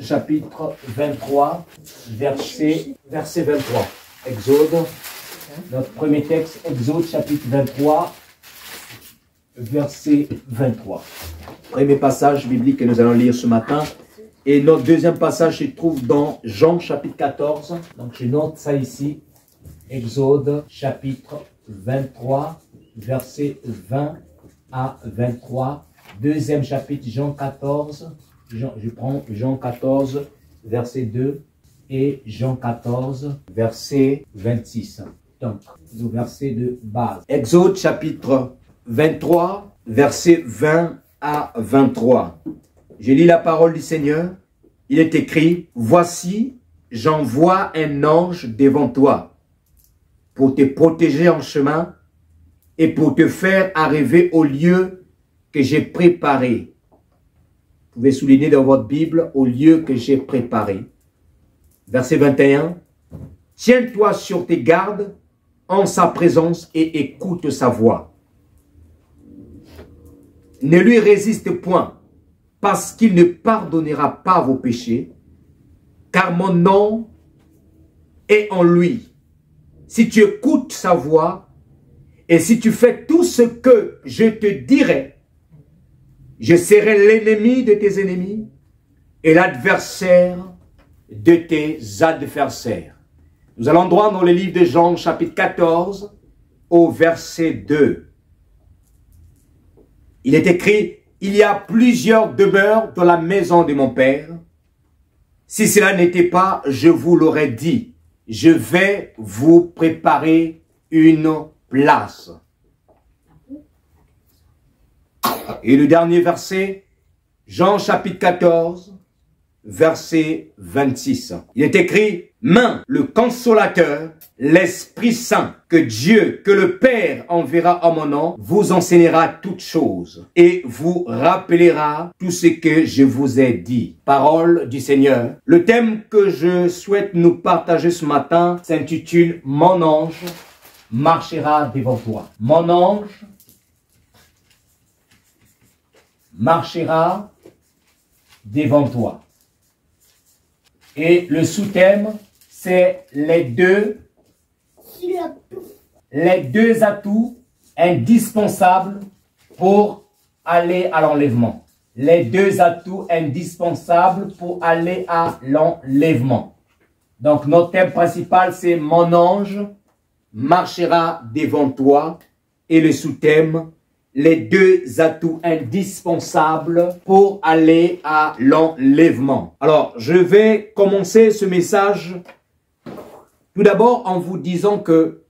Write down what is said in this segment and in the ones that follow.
chapitre 23, verset 23. Exode, notre premier texte, Exode chapitre 23, verset 23. Premier passage biblique que nous allons lire ce matin. Et notre deuxième passage se trouve dans Jean chapitre 14. Donc je note ça ici. Exode chapitre 23, verset 20 à 23. Deuxième chapitre, Jean 14. Je prends Jean 14, verset 2 et Jean 14, verset 26. Donc, le verset de base. Exode chapitre 23, verset 20 à 23. Je lis la parole du Seigneur. Il est écrit, « Voici, j'envoie un ange devant toi pour te protéger en chemin et pour te faire arriver au lieu que j'ai préparé. » Vous pouvez souligner dans votre Bible, « au lieu que j'ai préparé ». Verset 21. « Tiens-toi sur tes gardes en sa présence et écoute sa voix. Ne lui résiste point, parce qu'il ne pardonnera pas vos péchés, car mon nom est en lui. Si tu écoutes sa voix, et si tu fais tout ce que je te dirai, je serai l'ennemi de tes ennemis et l'adversaire de tes adversaires. » Nous allons droit dans le livre de Jean, chapitre 14, au verset 2. Il est écrit, « Il y a plusieurs demeures dans la maison de mon Père. Si cela n'était pas, je vous l'aurais dit. Je vais vous préparer une place. » Et le dernier verset, Jean chapitre 14, verset 26. Il est écrit, « Mais le consolateur, l'Esprit Saint, que Dieu, que le Père enverra en mon nom, vous enseignera toutes choses et vous rappellera tout ce que je vous ai dit. » Parole du Seigneur. Le thème que je souhaite nous partager ce matin s'intitule « Mon ange marchera devant toi. » Mon ange marchera devant toi. Et le sous-thème, c'est les deux atouts indispensables pour aller à l'enlèvement. Les deux atouts indispensables pour aller à l'enlèvement. Donc notre thème principal, c'est « Mon ange marchera devant toi » et le sous-thème, les deux atouts indispensables pour aller à l'enlèvement. Alors, je vais commencer ce message tout d'abord en vous disant que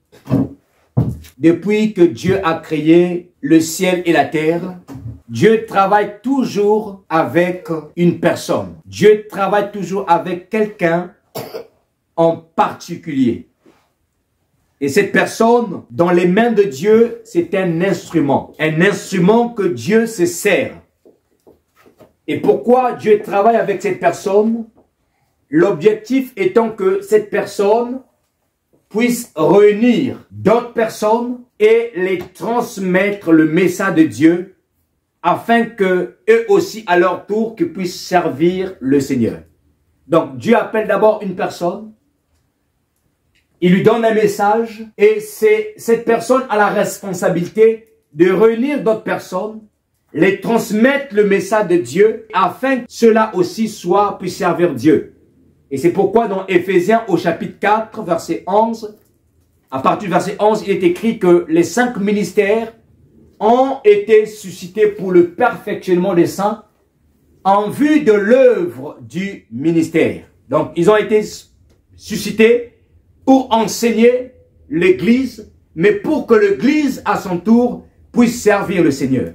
depuis que Dieu a créé le ciel et la terre, Dieu travaille toujours avec une personne. Dieu travaille toujours avec quelqu'un en particulier. Et cette personne, dans les mains de Dieu, c'est un instrument que Dieu se sert. Et pourquoi Dieu travaille avec cette personne? L'objectif étant que cette personne puisse réunir d'autres personnes et les transmettre le message de Dieu afin que eux aussi, à leur tour, qu'ils puissent servir le Seigneur. Donc, Dieu appelle d'abord une personne. Il lui donne un message et cette personne a la responsabilité de réunir d'autres personnes, les transmettre le message de Dieu afin que cela aussi puisse servir Dieu. Et c'est pourquoi dans Éphésiens au chapitre 4, verset 11, à partir du verset 11, il est écrit que les 5 ministères ont été suscités pour le perfectionnement des saints en vue de l'œuvre du ministère. Donc ils ont été suscités pour enseigner l'Église, mais pour que l'Église, à son tour, puisse servir le Seigneur.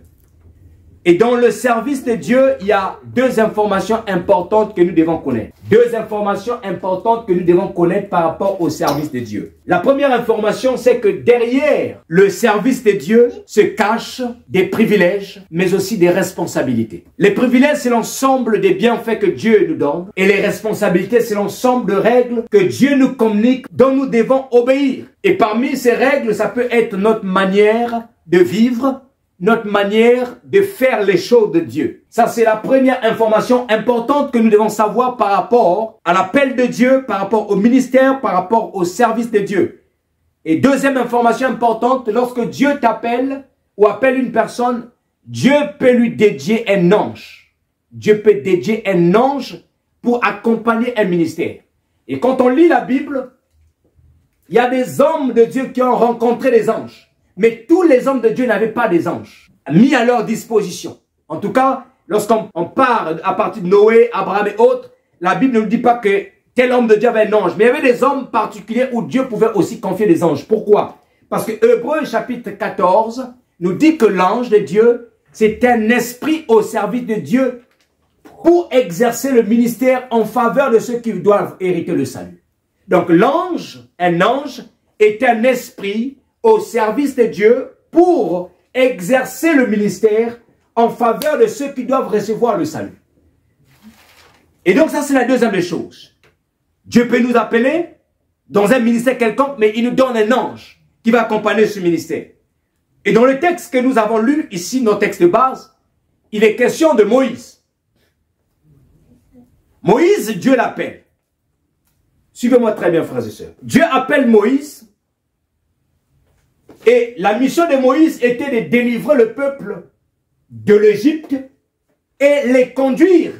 Et dans le service de Dieu, il y a deux informations importantes que nous devons connaître. Deux informations importantes que nous devons connaître par rapport au service de Dieu. La première information, c'est que derrière le service de Dieu se cachent des privilèges, mais aussi des responsabilités. Les privilèges, c'est l'ensemble des bienfaits que Dieu nous donne. Et les responsabilités, c'est l'ensemble de règles que Dieu nous communique, dont nous devons obéir. Et parmi ces règles, ça peut être notre manière de vivre, notre manière de faire les choses de Dieu. Ça, c'est la première information importante que nous devons savoir par rapport à l'appel de Dieu, par rapport au ministère, par rapport au service de Dieu. Et deuxième information importante, lorsque Dieu t'appelle ou appelle une personne, Dieu peut lui dédier un ange. Dieu peut dédier un ange pour accompagner un ministère. Et quand on lit la Bible, il y a des hommes de Dieu qui ont rencontré des anges. Mais tous les hommes de Dieu n'avaient pas des anges mis à leur disposition. En tout cas, lorsqu'on parle à partir de Noé, Abraham et autres, la Bible ne nous dit pas que tel homme de Dieu avait un ange. Mais il y avait des hommes particuliers où Dieu pouvait aussi confier des anges. Pourquoi? Parce que Hébreux chapitre 14 nous dit que l'ange de Dieu, c'est un esprit au service de Dieu pour exercer le ministère en faveur de ceux qui doivent hériter le salut. Donc l'ange, un ange, est un esprit au service de Dieu pour exercer le ministère en faveur de ceux qui doivent recevoir le salut. Et donc ça c'est la deuxième des choses. Dieu peut nous appeler dans un ministère quelconque, mais il nous donne un ange qui va accompagner ce ministère. Et dans le texte que nous avons lu ici, nos textes de base, il est question de Moïse. Moïse, Dieu l'appelle. Suivez-moi très bien, frères et sœurs. Dieu appelle Moïse. Et la mission de Moïse était de délivrer le peuple de l'Égypte et les conduire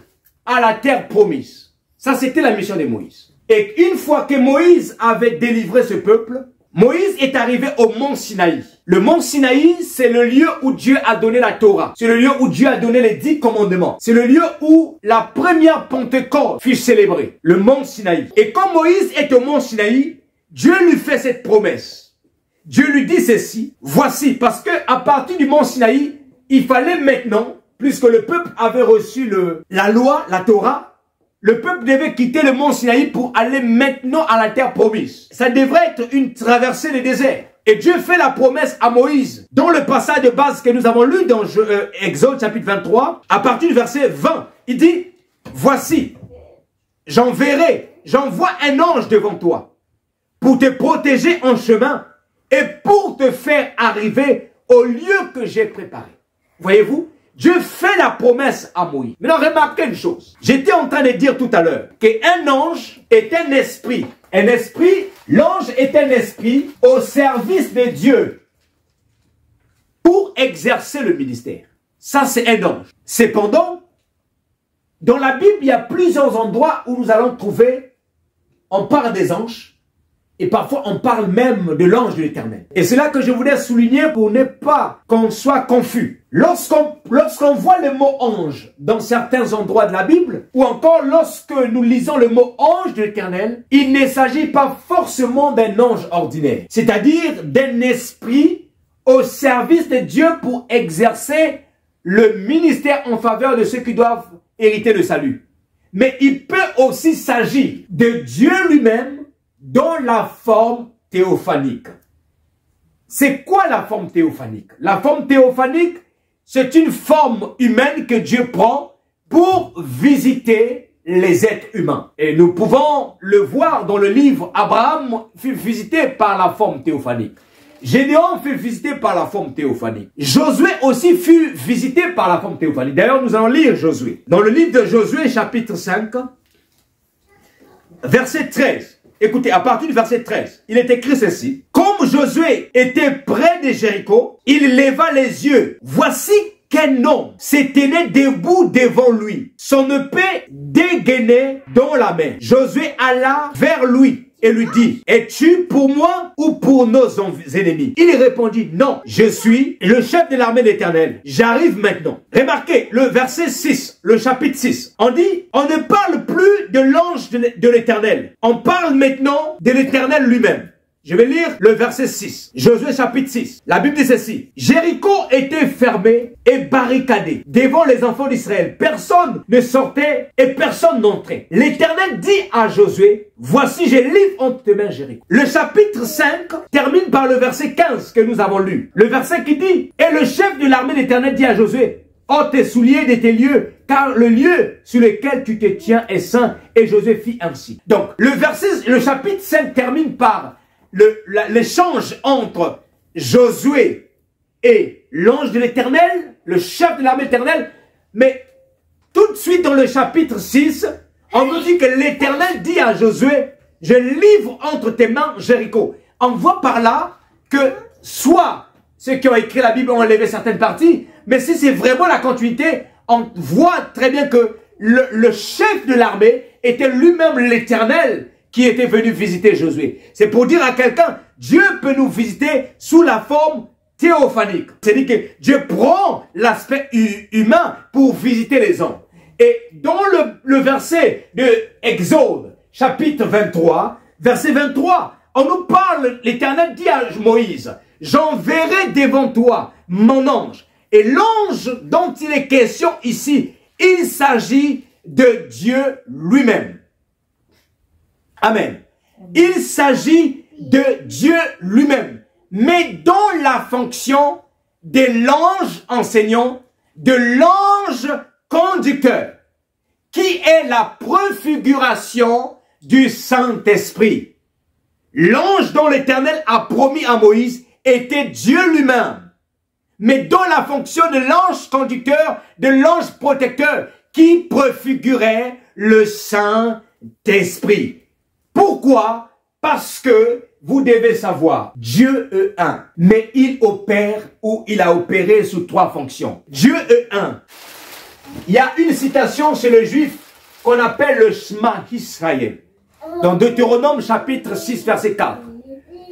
à la terre promise. Ça, c'était la mission de Moïse. Et une fois que Moïse avait délivré ce peuple, Moïse est arrivé au mont Sinaï. Le mont Sinaï, c'est le lieu où Dieu a donné la Torah. C'est le lieu où Dieu a donné les 10 commandements. C'est le lieu où la première Pentecôte fut célébrée. Le mont Sinaï. Et quand Moïse est au mont Sinaï, Dieu lui fait cette promesse. Dieu lui dit ceci. Voici, parce que à partir du mont Sinaï, il fallait maintenant, puisque le peuple avait reçu la loi, la Torah, le peuple devait quitter le mont Sinaï pour aller maintenant à la terre promise. Ça devrait être une traversée du désert. Et Dieu fait la promesse à Moïse. Dans le passage de base que nous avons lu dans Exode chapitre 23, à partir du verset 20, il dit, voici, j'envoie un ange devant toi pour te protéger en chemin et pour te faire arriver au lieu que j'ai préparé. Voyez-vous? Dieu fait la promesse à Moïse. Maintenant, remarquez une chose. J'étais en train de dire tout à l'heure qu'un ange est un esprit. Un esprit, l'ange est un esprit au service de Dieu pour exercer le ministère. Ça, c'est un ange. Cependant, dans la Bible, il y a plusieurs endroits où nous allons trouver, on parle des anges. Et parfois, on parle même de l'ange de l'Éternel. Et c'est là que je voulais souligner pour ne pas qu'on soit confus. Lorsqu'on voit le mot ange dans certains endroits de la Bible, ou encore lorsque nous lisons le mot ange de l'Éternel, il ne s'agit pas forcément d'un ange ordinaire. C'est-à-dire d'un esprit au service de Dieu pour exercer le ministère en faveur de ceux qui doivent hériter le salut. Mais il peut aussi s'agir de Dieu lui-même dans la forme théophanique. C'est quoi la forme théophanique? La forme théophanique, c'est une forme humaine que Dieu prend pour visiter les êtres humains. Et nous pouvons le voir dans le livre. Abraham fut visité par la forme théophanique. Gédéon fut visité par la forme théophanique. Josué aussi fut visité par la forme théophanique. D'ailleurs, nous allons lire Josué. Dans le livre de Josué, chapitre 5, verset 13. Écoutez, à partir du verset 13, il est écrit ceci. Comme Josué était près de Jéricho, il leva les yeux. Voici qu'un homme se tenait debout devant lui, son épée dégainée dans la main. Josué alla vers lui et lui dit, es-tu pour moi ou pour nos ennemis? Il répondit, non, je suis le chef de l'armée de l'Éternel. J'arrive maintenant. Remarquez le verset 6, le chapitre 6. On dit, on ne parle plus de l'ange de l'Éternel. On parle maintenant de l'Éternel lui-même. Je vais lire le verset 6. Josué chapitre 6. La Bible dit ceci. Jéricho était fermé et barricadé devant les enfants d'Israël. Personne ne sortait et personne n'entrait. L'Éternel dit à Josué, voici je livre entre tes mains Jéricho. Le chapitre 5 termine par le verset 15 que nous avons lu. Le verset qui dit, et le chef de l'armée de l'Éternel dit à Josué, ôte tes souliers de tes lieux, car le lieu sur lequel tu te tiens est saint. Et Josué fit ainsi. Donc, le chapitre 5 termine par l'échange entre Josué et l'ange de l'Éternel, le chef de l'armée éternelle. Mais tout de suite dans le chapitre 6, on nous dit que l'Éternel dit à Josué, je livre entre tes mains Jéricho. On voit par là que soit ceux qui ont écrit la Bible ont enlevé certaines parties, mais si c'est vraiment la continuité, on voit très bien que le chef de l'armée était lui-même l'Éternel qui était venu visiter Josué. C'est pour dire à quelqu'un, Dieu peut nous visiter sous la forme théophanique. C'est-à-dire que Dieu prend l'aspect humain pour visiter les hommes. Et dans le verset de Exode, chapitre 23, verset 23, on nous parle, l'Éternel dit à Moïse, j'enverrai devant toi mon ange. Et l'ange dont il est question ici, il s'agit de Dieu lui-même. Amen. Il s'agit de Dieu lui-même. Mais dans la fonction de l'ange enseignant, de l'ange conducteur, qui est la préfiguration du Saint-Esprit. L'ange dont l'Éternel a promis à Moïse était Dieu lui-même. Mais dans la fonction de l'ange conducteur, de l'ange protecteur, qui préfigurait le Saint-Esprit. Pourquoi? Parce que vous devez savoir, Dieu est un, mais il opère ou il a opéré sous trois fonctions. Dieu est un. Il y a une citation chez le juif qu'on appelle le Shema Israël. Dans Deutéronome chapitre 6 verset 4.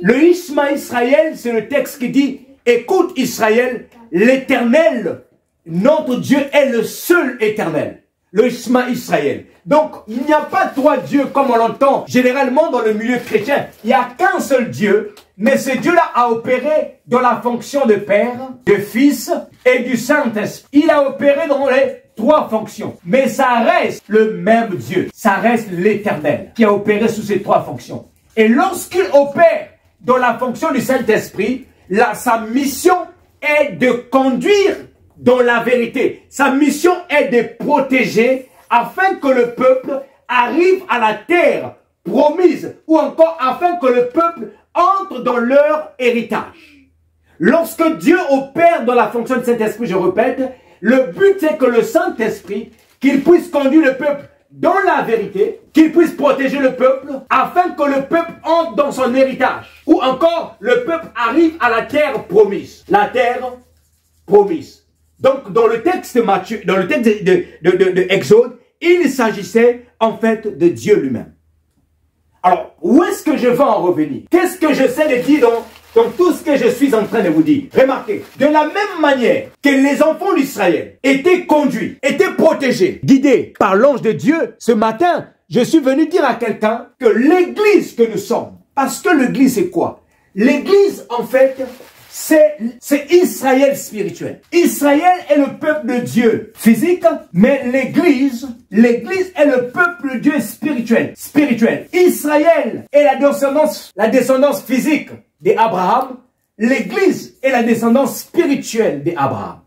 Le Shema Israël, c'est le texte qui dit, écoute Israël, l'Éternel, notre Dieu est le seul éternel. Le Shema Israël. Donc, il n'y a pas trois dieux comme on l'entend généralement dans le milieu chrétien. Il n'y a qu'un seul Dieu, mais ce Dieu-là a opéré dans la fonction de Père, de Fils et du Saint-Esprit. Il a opéré dans les trois fonctions. Mais ça reste le même Dieu. Ça reste l'Éternel qui a opéré sous ces trois fonctions. Et lorsqu'il opère dans la fonction du Saint-Esprit, sa mission est de conduire dans la vérité. Sa mission est de protéger afin que le peuple arrive à la terre promise ou encore afin que le peuple entre dans leur héritage. Lorsque Dieu opère dans la fonction du Saint-Esprit, je répète, le but c'est que le Saint-Esprit, qu'il puisse conduire le peuple dans la vérité, qu'il puisse protéger le peuple afin que le peuple entre dans son héritage. Ou encore, le peuple arrive à la terre promise. La terre promise. Donc, dans le texte de Matthieu, dans le texte de Exode, il s'agissait en fait de Dieu lui-même. Alors, où est-ce que je vais en revenir? Qu'est-ce que j'essaie de dire dans tout ce que je suis en train de vous dire? Remarquez, de la même manière que les enfants d'Israël étaient conduits, étaient protégés, guidés par l'ange de Dieu, ce matin, je suis venu dire à quelqu'un que l'église que nous sommes, parce que l'église c'est quoi? L'église, en fait, c'est Israël spirituel. Israël est le peuple de Dieu physique, mais l'église est le peuple de Dieu spirituel. Israël est la descendance physique d'Abraham. L'église est la descendance spirituelle d'Abraham.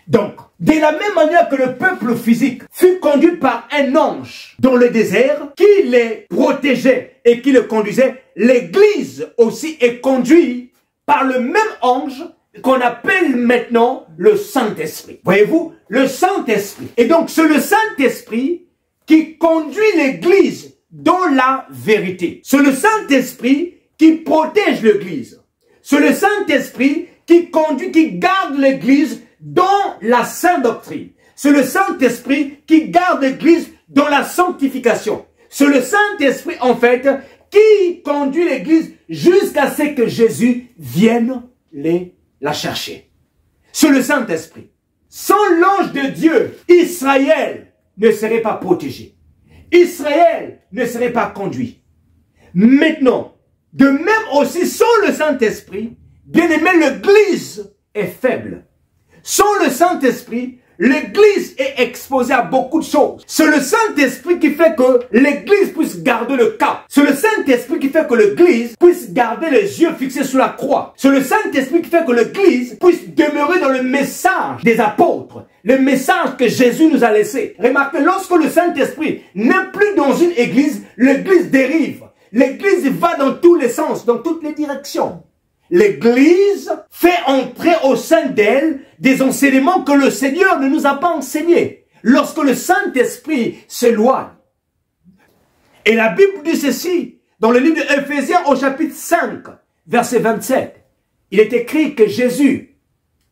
Donc, de la même manière que le peuple physique fut conduit par un ange dans le désert, qui les protégeait et qui le conduisait, l'église aussi est conduite par le même ange qu'on appelle maintenant le Saint-Esprit. Voyez-vous, le Saint-Esprit. Et donc, c'est le Saint-Esprit qui conduit l'église dans la vérité. C'est le Saint-Esprit qui protège l'église. C'est le Saint-Esprit qui conduit, qui garde l'église dans la sainte doctrine. C'est le Saint-Esprit qui garde l'église dans la sanctification. C'est le Saint-Esprit, en fait, qui conduit l'église jusqu'à ce que Jésus vienne la chercher. C'est le Saint-Esprit. Sans l'ange de Dieu, Israël ne serait pas protégé. Israël ne serait pas conduit. Maintenant, de même aussi, sans le Saint-Esprit, bien aimé, l'église est faible. Sans le Saint-Esprit, l'église est exposée à beaucoup de choses. C'est le Saint-Esprit qui fait que l'église puisse garder le cap. C'est le Saint-Esprit qui fait que l'église puisse garder les yeux fixés sur la croix. C'est le Saint-Esprit qui fait que l'église puisse demeurer dans le message des apôtres. Le message que Jésus nous a laissé. Remarquez, lorsque le Saint-Esprit n'est plus dans une église, l'église dérive. L'église va dans tous les sens, dans toutes les directions. L'Église fait entrer au sein d'elle des enseignements que le Seigneur ne nous a pas enseignés. Lorsque le Saint-Esprit s'éloigne. Et la Bible dit ceci, dans le livre d'Éphésiens au chapitre 5, verset 27. Il est écrit que Jésus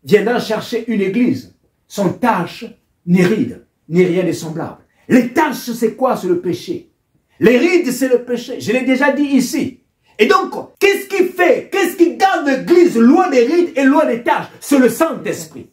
viendra chercher une église sans tache ni ride, ni rien de semblable. Les taches, c'est quoi? C'est le péché. Les rides, c'est le péché. Je l'ai déjà dit ici. Et donc, qu'est-ce qui fait, qu'est-ce qui garde l'église loin des rides et loin des taches? C'est le Saint-Esprit.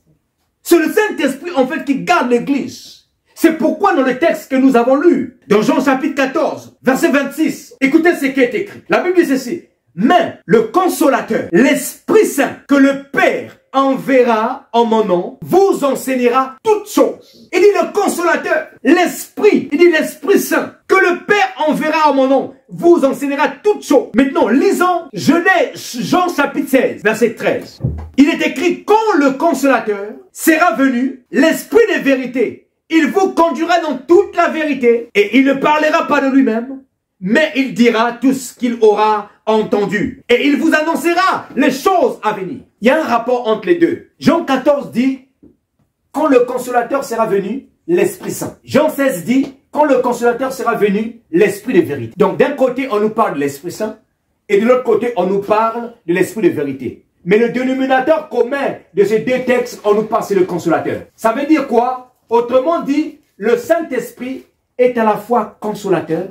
C'est le Saint-Esprit, en fait, qui garde l'église. C'est pourquoi dans le texte que nous avons lu, dans Jean chapitre 14, verset 26, écoutez ce qui est écrit. La Bible dit ceci. Mais le consolateur, l'Esprit Saint, que le Père enverra en mon nom, vous enseignera toutes choses. Il dit le consolateur, l'Esprit, il dit l'Esprit Saint, que le Père enverra en mon nom, vous enseignera toutes choses. Maintenant, lisons Jean chapitre 16, verset 13. Il est écrit, quand le consolateur sera venu, l'Esprit de vérité, il vous conduira dans toute la vérité, et il ne parlera pas de lui-même, mais il dira tout ce qu'il aura entendu. Et il vous annoncera les choses à venir. Il y a un rapport entre les deux. Jean 14 dit, quand le consolateur sera venu, l'Esprit Saint. Jean 16 dit, quand le consolateur sera venu, l'Esprit de vérité. Donc d'un côté, on nous parle de l'Esprit Saint, et de l'autre côté, on nous parle de l'Esprit de vérité. Mais le dénominateur commun de ces deux textes, on nous parle, c'est le consolateur. Ça veut dire quoi? Autrement dit, le Saint-Esprit est à la fois consolateur,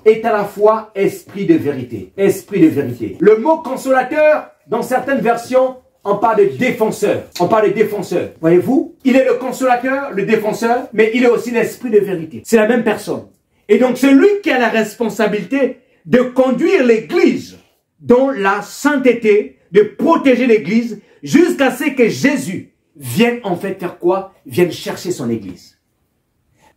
est à la fois esprit de vérité. Esprit de vérité. Le mot consolateur, dans certaines versions, on parle de défenseur. On parle de défenseur. Voyez-vous? Il est le consolateur, le défenseur, mais il est aussi l'esprit de vérité. C'est la même personne. Et donc, c'est lui qui a la responsabilité de conduire l'Église dans la sainteté, de protéger l'Église, jusqu'à ce que Jésus vienne en fait faire quoi? Vienne chercher son Église.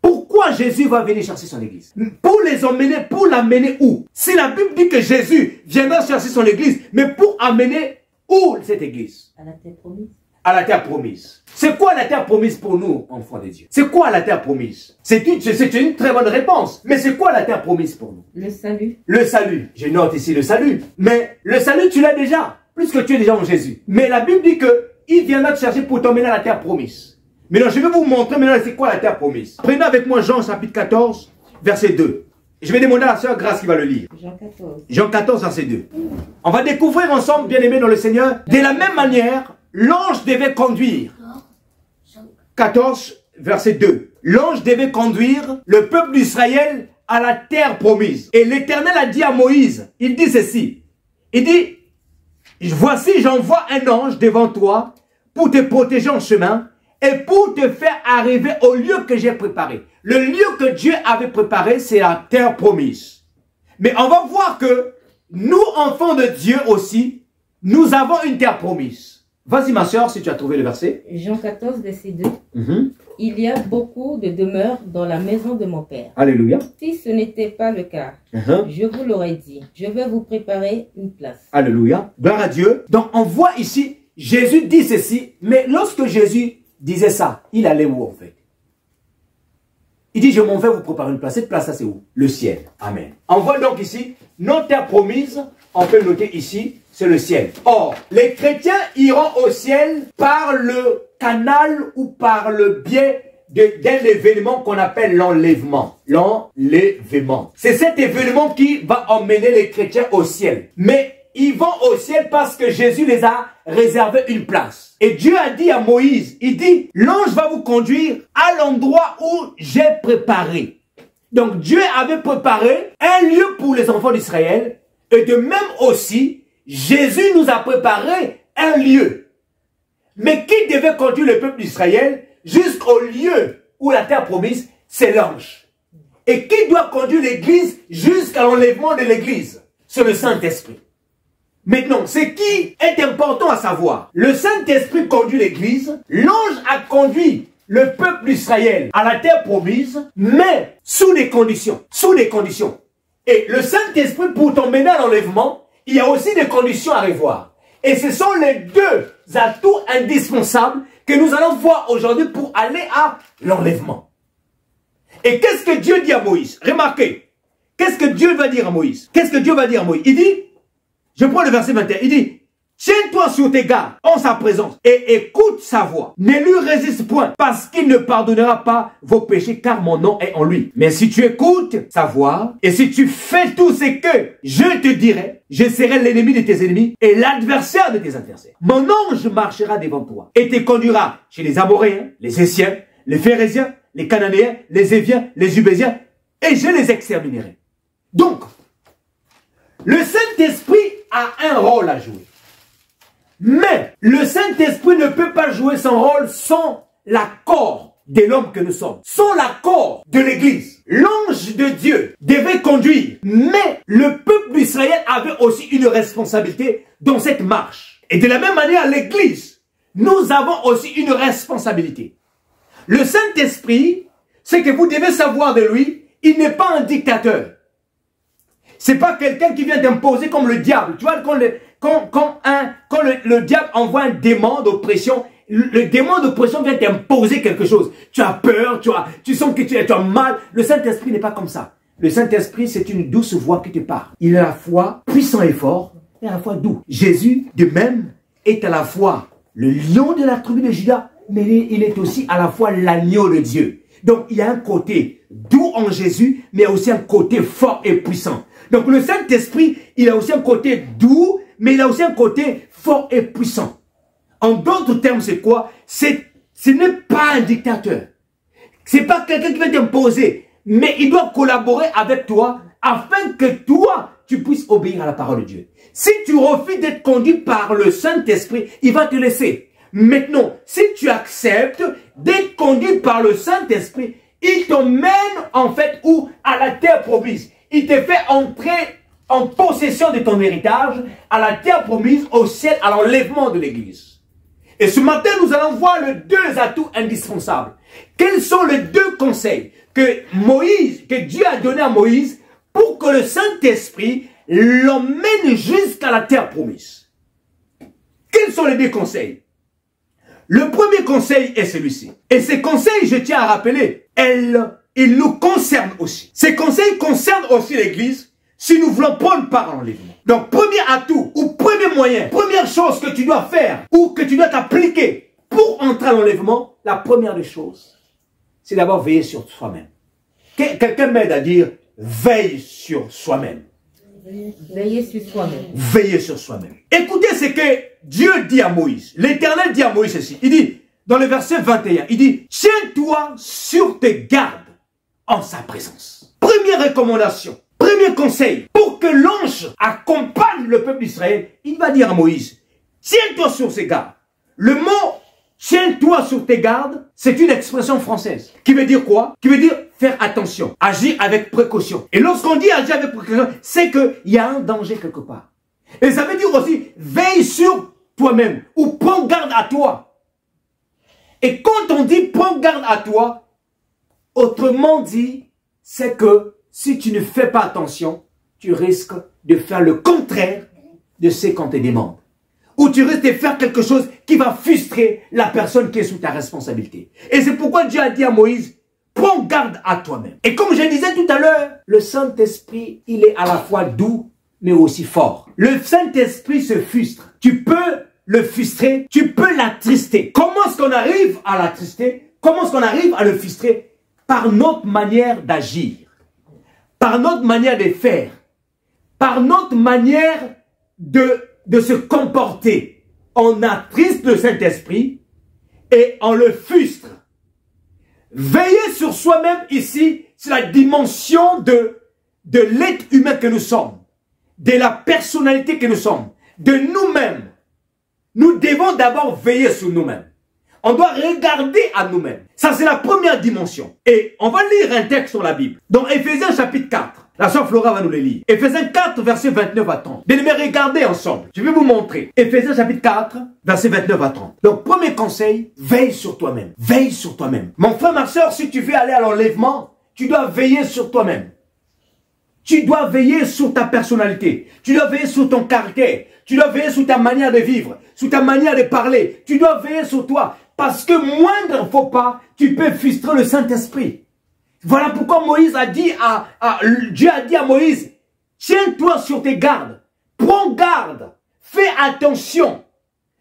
Pourquoi Jésus va venir chercher son église? Pour les emmener, pour l'amener où? Si la Bible dit que Jésus viendra chercher son église, mais pour amener où cette église? À la terre promise. À la terre promise. C'est quoi la terre promise pour nous, enfants de Dieu? C'est quoi la terre promise? C'est une très bonne réponse. Mais c'est quoi la terre promise pour nous? Le salut. Le salut. Je note ici le salut. Mais le salut, tu l'as déjà. Puisque tu es déjà en Jésus. Mais la Bible dit que il viendra te chercher pour t'emmener à la terre promise. Maintenant, je vais vous montrer maintenant c'est quoi la terre promise. Prenez avec moi Jean chapitre 14, verset 2. Je vais demander à la sœur Grâce qui va le lire. Jean 14. Jean 14, verset 2. On va découvrir ensemble, bien aimés dans le Seigneur, de la même manière, l'ange devait conduire. 14, verset 2. L'ange devait conduire le peuple d'Israël à la terre promise. Et l'Éternel a dit à Moïse, il dit ceci. Il dit, voici j'envoie un ange devant toi pour te protéger en chemin et pour te faire arriver au lieu que j'ai préparé. Le lieu que Dieu avait préparé, c'est la terre promise. Mais on va voir que nous, enfants de Dieu aussi, nous avons une terre promise. Vas-y ma soeur, si tu as trouvé le verset. Jean 14, verset 2. Il y a beaucoup de demeures dans la maison de mon Père. Alléluia. Si ce n'était pas le cas, je vous l'aurais dit. Je vais vous préparer une place. Alléluia. Gloire à Dieu. Donc on voit ici, Jésus dit ceci, mais lorsque Jésus disait ça, il allait où en fait? Il dit, je m'en vais vous préparer une place. Cette place-là, c'est où? Le ciel. Amen. On voit donc ici, notre terre promise, on peut noter ici, c'est le ciel. Or, les chrétiens iront au ciel par le canal ou par le biais d'un événement qu'on appelle l'enlèvement. L'enlèvement. C'est cet événement qui va emmener les chrétiens au ciel. Mais ils vont au ciel parce que Jésus les a réservé une place. Et Dieu a dit à Moïse, il dit, l'ange va vous conduire à l'endroit où j'ai préparé. Donc Dieu avait préparé un lieu pour les enfants d'Israël. Et de même aussi, Jésus nous a préparé un lieu. Mais qui devait conduire le peuple d'Israël jusqu'au lieu où la terre promise, c'est l'ange. Et qui doit conduire l'église jusqu'à l'enlèvement de l'église? C'est le Saint-Esprit. Maintenant, ce qui est important à savoir, le Saint-Esprit conduit l'église, l'ange a conduit le peuple d'Israël à la terre promise, mais sous des conditions. Sous des conditions. Et le Saint-Esprit, pour t'emmener à l'enlèvement, il y a aussi des conditions à revoir. Et ce sont les deux atouts indispensables que nous allons voir aujourd'hui pour aller à l'enlèvement. Et qu'est-ce que Dieu dit à Moïse? Remarquez, qu'est-ce que Dieu va dire à Moïse? Qu'est-ce que Dieu va dire à Moïse? Il dit, je prends le verset 21, il dit, Tiens-toi sur tes gardes en sa présence et écoute sa voix. Ne lui résiste point parce qu'il ne pardonnera pas vos péchés car mon nom est en lui. Mais si tu écoutes sa voix et si tu fais tout ce que je te dirai, je serai l'ennemi de tes ennemis et l'adversaire de tes adversaires. Mon ange marchera devant toi et te conduira chez les Amoréens, les Essiens, les Phérésiens, les Cananéens, les Éviens, les Ubésiens et je les exterminerai. Donc, le Saint-Esprit a un rôle à jouer. Mais le Saint-Esprit ne peut pas jouer son rôle sans l'accord de l'homme que nous sommes, sans l'accord de l'Église. L'ange de Dieu devait conduire, mais le peuple d'Israël avait aussi une responsabilité dans cette marche. Et de la même manière, l'Église, nous avons aussi une responsabilité. Le Saint-Esprit, c'est que vous devez savoir de lui, il n'est pas un dictateur. C'est pas quelqu'un qui vient t'imposer comme le diable. Tu vois, quand le diable envoie un démon d'oppression, le démon d'oppression vient t'imposer quelque chose. Tu as peur, tu sens que tu as mal. Le Saint-Esprit n'est pas comme ça. Le Saint-Esprit, c'est une douce voix qui te parle. Il est à la fois puissant et fort, et à la fois doux. Jésus, de même, est à la fois le lion de la tribu de Juda, mais il est aussi à la fois l'agneau de Dieu. Donc, il y a un côté doux en Jésus, mais il y a aussi un côté fort et puissant. Donc, le Saint-Esprit, il a aussi un côté doux, mais il a aussi un côté fort et puissant. En d'autres termes, c'est quoi? Ce n'est pas un dictateur. C'est pas quelqu'un qui va t'imposer, mais il doit collaborer avec toi afin que toi, tu puisses obéir à la parole de Dieu. Si tu refuses d'être conduit par le Saint-Esprit, il va te laisser. Maintenant, si tu acceptes d'être conduit par le Saint-Esprit, il t'emmène en fait où? À la terre promise. Il te fait entrer en possession de ton héritage, à la terre promise, au ciel, à l'enlèvement de l'Église. Et ce matin, nous allons voir les deux atouts indispensables. Quels sont les deux conseils que Dieu a donnés à Moïse pour que le Saint-Esprit l'emmène jusqu'à la terre promise? Quels sont les deux conseils? Le premier conseil est celui-ci. Et ces conseils, je tiens à rappeler, ils nous concernent aussi. Ces conseils concernent aussi l'Église si nous voulons prendre part à l'enlèvement. Donc, premier atout ou premier moyen, première chose que tu dois faire ou que tu dois t'appliquer pour entrer à l'enlèvement, la première des choses, c'est d'abord veiller sur soi-même. Quelqu'un m'aide à dire veille sur soi-même. Veiller sur soi-même. Veiller sur soi-même. Écoutez ce que Dieu dit à Moïse. L'Éternel dit à Moïse ceci. Il dit, dans le verset 21, il dit, tiens-toi sur tes gardes en sa présence. Première recommandation, premier conseil, pour que l'ange accompagne le peuple d'Israël, il va dire à Moïse, tiens-toi sur ses gardes. Le mot tiens-toi sur tes gardes, c'est une expression française. Qui veut dire quoi? Qui veut dire faire attention, agir avec précaution. Et lorsqu'on dit agir avec précaution, c'est qu'il y a un danger quelque part. Et ça veut dire aussi, veille sur toi-même ou prends garde à toi. Et quand on dit prends garde à toi, autrement dit, c'est que si tu ne fais pas attention, tu risques de faire le contraire de ce qu'on te demande. Ou tu risques de faire quelque chose qui va frustrer la personne qui est sous ta responsabilité. Et c'est pourquoi Dieu a dit à Moïse, prends garde à toi-même. Et comme je disais tout à l'heure, le Saint-Esprit, il est à la fois doux, mais aussi fort. Le Saint-Esprit se frustre. Tu peux le frustrer, tu peux l'attrister. Comment est-ce qu'on arrive à l'attrister? Comment est-ce qu'on arrive à le frustrer? Par notre manière d'agir, par notre manière de faire, par notre manière de se comporter. On attriste le Saint-Esprit et on le frustre. Veiller sur soi-même ici, c'est la dimension de l'être humain que nous sommes, de la personnalité que nous sommes, de nous-mêmes. Nous devons d'abord veiller sur nous-mêmes. On doit regarder à nous-mêmes. Ça, c'est la première dimension. Et on va lire un texte sur la Bible. Dans Éphésiens chapitre 4. La sœur Flora va nous le lire. Éphésiens 4, verset 29 à 30. Bien-aimés, regardez ensemble. Je vais vous montrer. Éphésiens chapitre 4, verset 29 à 30. Donc, premier conseil, veille sur toi-même. Veille sur toi-même. Mon frère, ma soeur, si tu veux aller à l'enlèvement, tu dois veiller sur toi-même. Tu dois veiller sur ta personnalité. Tu dois veiller sur ton caractère. Tu dois veiller sur ta manière de vivre, sur ta manière de parler. Tu dois veiller sur toi. Parce que moindre faux pas, tu peux frustrer le Saint-Esprit. Voilà pourquoi Moïse a dit Dieu a dit à Moïse, tiens-toi sur tes gardes. Prends garde. fais attention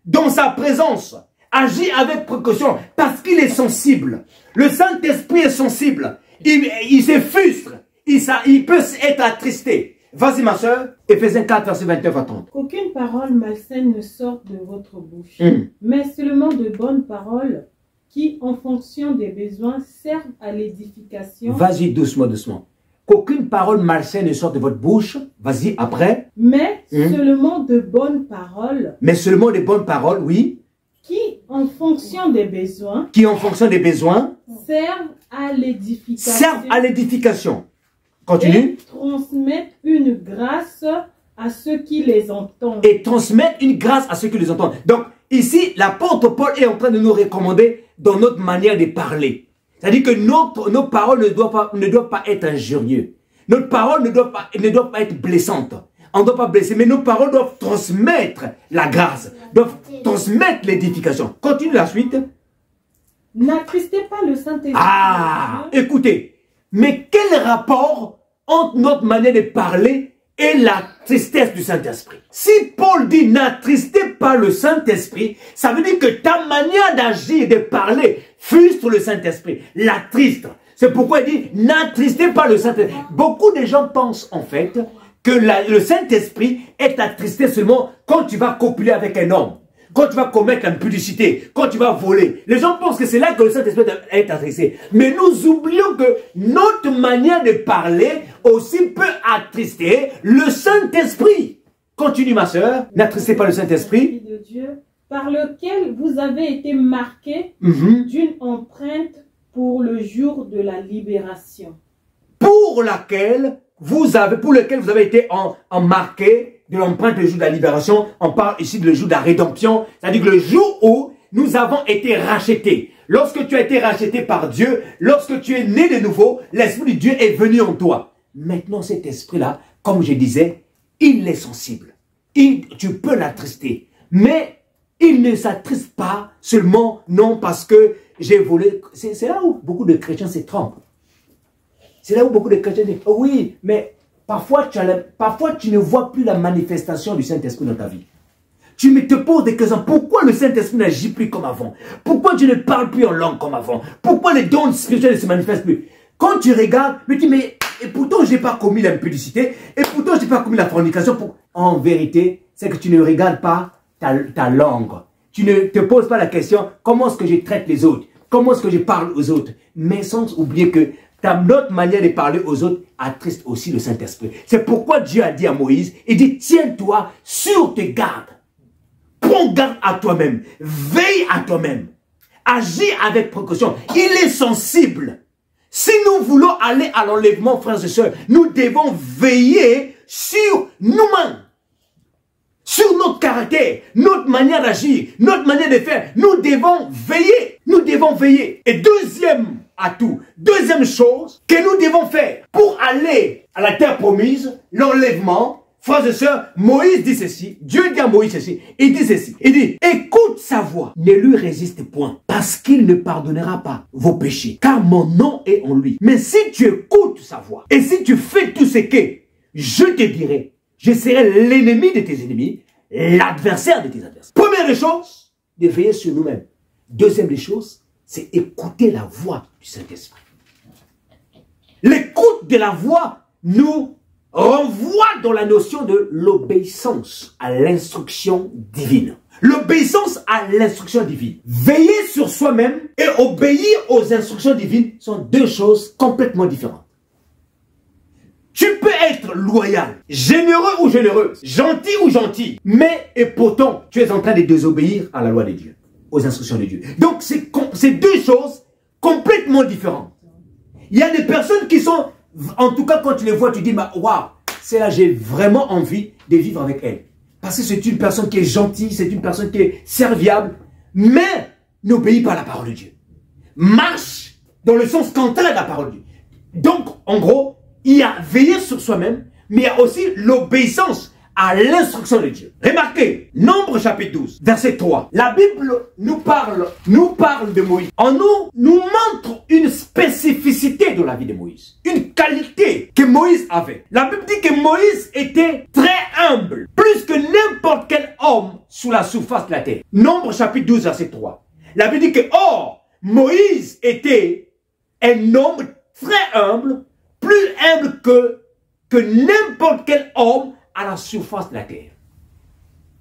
dans sa présence. Agis avec précaution parce qu'il est sensible. Le Saint-Esprit est sensible. Il se frustre. Il peut être attristé. Vas-y ma soeur, Éphésiens 4, verset 29 à 30. Qu'aucune parole malsaine ne sorte de votre bouche, mais seulement de bonnes paroles qui, en fonction des besoins, servent à l'édification. Vas-y doucement, doucement. Qu'aucune parole malsaine ne sorte de votre bouche. Vas-y, après. Mais seulement de bonnes paroles. Mais seulement de bonnes paroles, oui. Qui, en fonction des besoins. Qui, en fonction des besoins. Servent à l'édification. Servent à l'édification. Continue. Et transmettent une grâce à ceux qui les entendent. Et transmettre une grâce à ceux qui les entendent. Donc, ici, l'apôtre Paul est en train de nous recommander dans notre manière de parler. C'est-à-dire que nos paroles ne doivent pas être injurieuses. Notre parole ne doit pas être blessante. On ne doit pas blesser, mais nos paroles doivent transmettre la grâce, doivent transmettre l'édification. Continue la suite. N'attristez pas le Saint-Esprit. Ah, écoutez, mais quel rapport entre notre manière de parler et la tristesse du Saint-Esprit? Si Paul dit n'attristez pas le Saint-Esprit, ça veut dire que ta manière d'agir et de parler frustre le Saint-Esprit, l'attriste. C'est pourquoi il dit n'attristez pas le Saint-Esprit. Beaucoup de gens pensent en fait que le Saint-Esprit est attristé seulement quand tu vas copuler avec un homme, quand tu vas commettre l'impudicité, quand tu vas voler. Les gens pensent que c'est là que le Saint-Esprit est attristé. Mais nous oublions que notre manière de parler aussi peut attrister le Saint-Esprit. Continue ma soeur, n'attristez pas le Saint-Esprit. De Dieu, par lequel vous avez été marqués d'une empreinte pour le jour de la libération. Pour lequel vous avez été marqué de l'empreinte du jour de la libération. On parle ici du jour de la rédemption. C'est-à-dire que le jour où nous avons été rachetés. Lorsque tu as été racheté par Dieu, lorsque tu es né de nouveau, l'Esprit de Dieu est venu en toi. Maintenant, cet esprit-là, comme je disais, il est sensible. Tu peux l'attrister. Mais il ne s'attriste pas seulement, non, parce que j'ai volé. C'est là où beaucoup de chrétiens se trompent. C'est là où beaucoup de chrétiens disent, oh oui, mais parfois tu ne vois plus la manifestation du Saint-Esprit dans ta vie. Tu te poses des questions. Pourquoi le Saint-Esprit n'agit plus comme avant? Pourquoi tu ne parles plus en langue comme avant? Pourquoi les dons spirituels ne se manifestent plus? Quand tu regardes, tu te dis, mais et pourtant je n'ai pas commis l'impudicité, et pourtant je n'ai pas commis la fornication. En vérité, c'est que tu ne regardes pas ta langue. Tu ne te poses pas la question, comment est-ce que je traite les autres? Comment est-ce que je parle aux autres? Mais sans oublier que notre manière de parler aux autres attriste aussi le Saint-Esprit. C'est pourquoi Dieu a dit à Moïse, il dit, tiens-toi sur tes gardes. Prends garde à toi-même. Veille à toi-même. Agis avec précaution. Il est sensible. Si nous voulons aller à l'enlèvement, frères et sœurs, nous devons veiller sur nous-mêmes. Sur notre caractère, notre manière d'agir, notre manière de faire. Nous devons veiller. Nous devons veiller. Et deuxième atout, deuxième chose que nous devons faire pour aller à la terre promise, l'enlèvement. Frères et sœurs, Moïse dit ceci, Dieu dit à Moïse ceci, il dit ceci, il dit, écoute sa voix, ne lui résiste point, parce qu'il ne pardonnera pas vos péchés, car mon nom est en lui. Mais si tu écoutes sa voix, et si tu fais tout ce que je te dirai, je serai l'ennemi de tes ennemis, l'adversaire de tes adversaires. Première des choses, de veiller sur nous-mêmes. Deuxième des choses, c'est écouter la voix du Saint-Esprit. L'écoute de la voix nous renvoie dans la notion de l'obéissance à l'instruction divine. L'obéissance à l'instruction divine. Veiller sur soi-même et obéir aux instructions divines sont deux choses complètement différentes. Tu peux être loyal, généreux ou généreuse, gentil ou gentil, mais et pourtant tu es en train de désobéir à la loi de Dieu, aux instructions de Dieu. Donc c'est deux choses complètement différentes. Il y a des personnes qui sont, en tout cas quand tu les vois, tu dis, waouh, c'est là j'ai vraiment envie de vivre avec elle. Parce que c'est une personne qui est gentille, c'est une personne qui est serviable, mais n'obéit pas à la parole de Dieu. Marche dans le sens contraire de la parole de Dieu. Donc, en gros, il y a veiller sur soi-même, mais il y a aussi l'obéissance à l'instruction de Dieu. Remarquez, Nombre chapitre 12, verset 3. La Bible nous parle de Moïse. En nous montre une spécificité de la vie de Moïse. Une qualité que Moïse avait. La Bible dit que Moïse était très humble. Plus que n'importe quel homme sur la surface de la terre. Nombre chapitre 12, verset 3. La Bible dit que, or, Moïse était un homme très humble, plus humble que n'importe quel homme à la surface de la terre.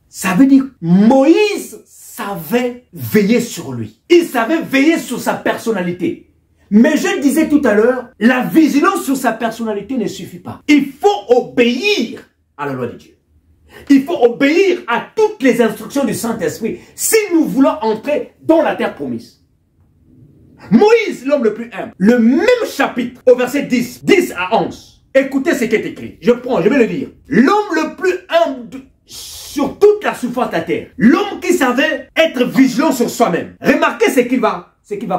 Ça veut dire Moïse savait veiller sur lui. Il savait veiller sur sa personnalité. Mais je disais tout à l'heure, la vigilance sur sa personnalité ne suffit pas. Il faut obéir à la loi de Dieu. Il faut obéir à toutes les instructions du Saint-Esprit si nous voulons entrer dans la terre promise. Moïse, l'homme le plus humble, le même chapitre au verset 10 à 11. Écoutez ce qui est écrit. Je vais le lire. L'homme le plus humble sur toute la surface de la terre. L'homme qui savait être vigilant sur soi-même. Remarquez ce qu'il va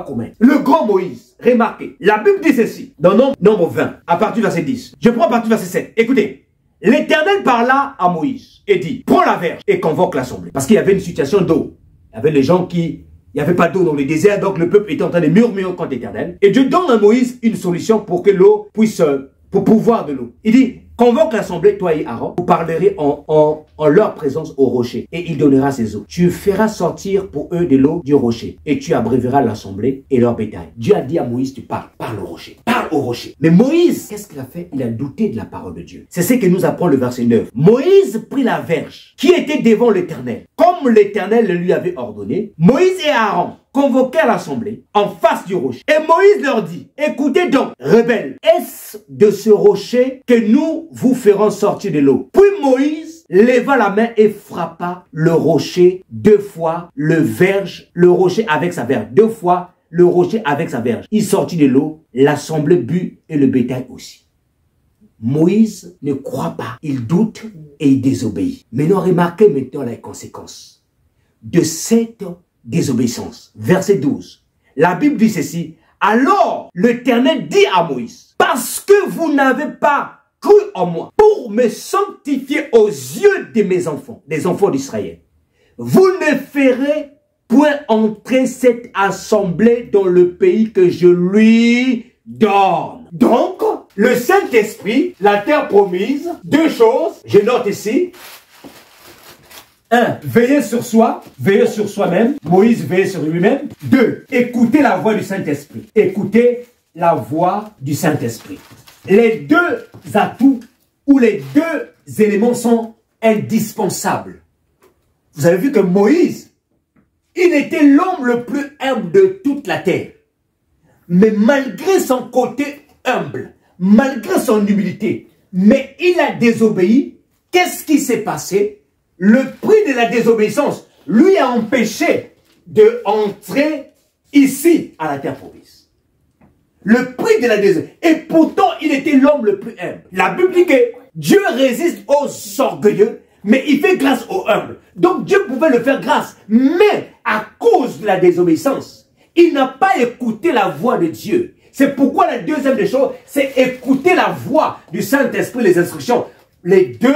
commettre. Le grand Moïse, remarquez. La Bible dit ceci, dans Nombre 20, à partir du verset 10. Je prends à partir du verset 7. Écoutez. L'Éternel parla à Moïse et dit, prends la verge et convoque l'assemblée. Parce qu'il y avait une situation d'eau. Il y avait les gens il n'y avait pas d'eau dans le désert, donc le peuple était en train de murmurer contre l'Éternel. Et Dieu donne à Moïse une solution pour que l'eau puisse, pour pouvoir de l'eau. Il dit, convoque l'assemblée, toi et Aaron, vous parlerez en leur présence au rocher, et il donnera ses eaux. Tu feras sortir pour eux de l'eau du rocher, et tu abreuveras l'assemblée et leur bétail. Dieu a dit à Moïse, tu parle au rocher, parle au rocher. Mais Moïse, qu'est-ce qu'il a fait? Il a douté de la parole de Dieu. C'est ce que nous apprend le verset 9. Moïse prit la verge qui était devant l'Éternel, comme l'Éternel le lui avait ordonné. Moïse et Aaron convoquèrent l'assemblée en face du rocher. Et Moïse leur dit, écoutez donc, rebelles, est-ce de ce rocher que nous vous ferons sortir de l'eau? Puis Moïse leva la main et frappa le rocher 2 fois, le rocher avec sa verge. 2 fois, le rocher avec sa verge. Il sortit de l'eau, l'assemblée but et le bétail aussi. Moïse ne croit pas, il doute et il désobéit. Maintenant, remarquez maintenant les conséquences de cette désobéissance. Verset 12. La Bible dit ceci. Alors l'Éternel dit à Moïse, parce que vous n'avez pas cru en moi, pour me sanctifier aux yeux de mes enfants, des enfants d'Israël, vous ne ferez point entrer cette assemblée dans le pays que je lui donne. Donc, le Saint-Esprit, la terre promise, 2 choses, je note ici. 1. Veiller sur soi, veiller sur soi-même. Moïse veillait sur lui-même. 2. Écouter la voix du Saint-Esprit. Écouter la voix du Saint-Esprit. Les 2 atouts ou les 2 éléments sont indispensables. Vous avez vu que Moïse, il était l'homme le plus humble de toute la terre. Mais malgré son côté humble, malgré son humilité, mais il a désobéi. Qu'est-ce qui s'est passé? Le prix de la désobéissance lui a empêché d'entrer ici à la terre promise. Le prix de la désobéissance. Et pourtant, il était l'homme le plus humble. La Bible dit que Dieu résiste aux orgueilleux, mais il fait grâce aux humbles. Donc Dieu pouvait le faire grâce. Mais à cause de la désobéissance, il n'a pas écouté la voix de Dieu. C'est pourquoi la deuxième des choses, c'est écouter la voix du Saint-Esprit, les instructions. Les 2